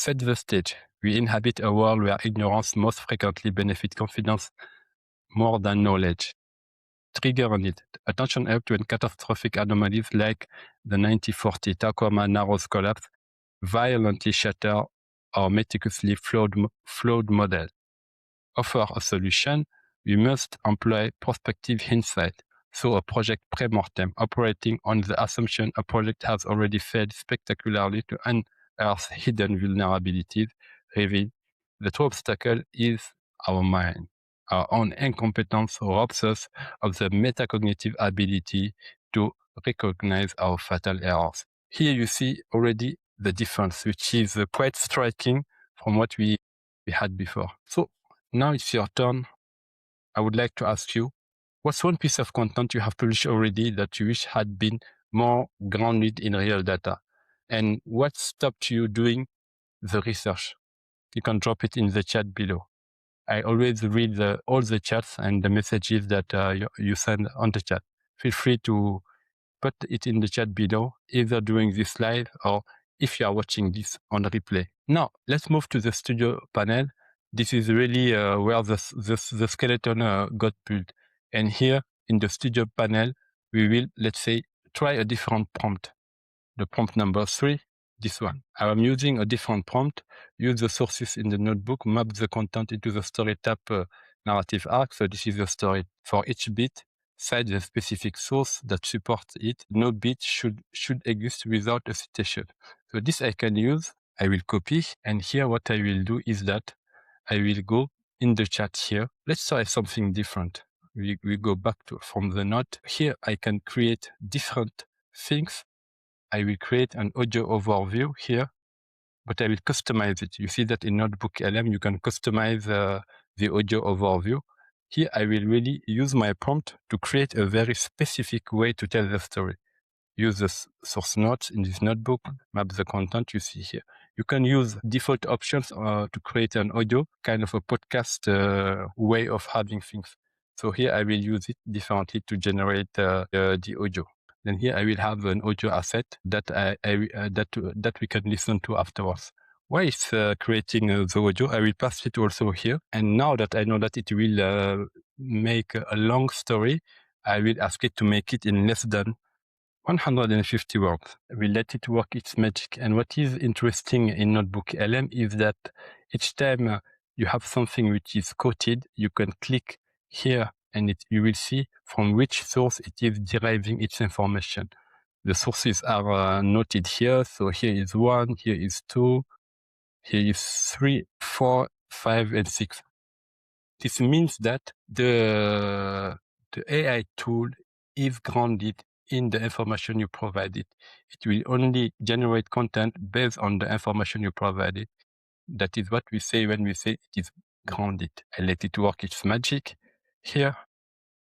set the stage. We inhabit a world where ignorance most frequently benefits confidence more than knowledge. Trigger on it. Attention up to catastrophic anomalies like the 1940 Tacoma Narrows collapse, violently shatter our meticulously flawed model. Offer a solution, we must employ prospective hindsight. So a project pre-mortem, operating on the assumption a project has already failed spectacularly to unearth hidden vulnerabilities, reveal the true obstacle is our mind. Our own incompetence robs us of the metacognitive ability to recognize our fatal errors. Here you see already the difference, which is quite striking from what we had before. So now it's your turn. I would like to ask you, what's one piece of content you have published already that you wish had been more grounded in real data? And what stopped you doing the research? You can drop it in the chat below. I always read all the chats and the messages that you send on the chat. Feel free to put it in the chat below, either during this live or if you are watching this on replay. Now, let's move to the studio panel. This is really where the skeleton got built. And here in the studio panel, we will, let's say, try a different prompt. The prompt number 3, this one. I am using a different prompt. Use the sources in the notebook, map the content into the story tab narrative arc. So this is the story. For each bit, cite the specific source that supports it. No bit should exist without a citation. So this I can use. I will copy. And here what I will do is that I will go in the chat here. Let's try something different. We go back from the note. Here I can create different things. I will create an audio overview here, but I will customize it. You see that in Notebook LM, you can customize the audio overview. Here, I will really use my prompt to create a very specific way to tell the story. Use the source notes in this notebook, map the content you see here. You can use default options to create an audio, kind of a podcast way of having things. So here I will use it differently to generate the audio. Then here I will have an audio asset that that we can listen to afterwards. While it's creating the audio, I will pass it also here. And now that I know that it will make a long story, I will ask it to make it in less than 150 words. We let it work its magic. And what is interesting in Notebook LM is that each time you have something which is quoted, you can click here and you will see from which source it is deriving its information. The sources are noted here. So here is 1, here is 2, here is 3, 4, 5, and 6. This means that the AI tool is grounded in the information you provided. It will only generate content based on the information you provided. That is what we say when we say it is grounded. I let it work its magic here.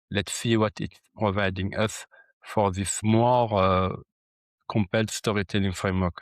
Let's see what it's providing us for this more compelled storytelling framework.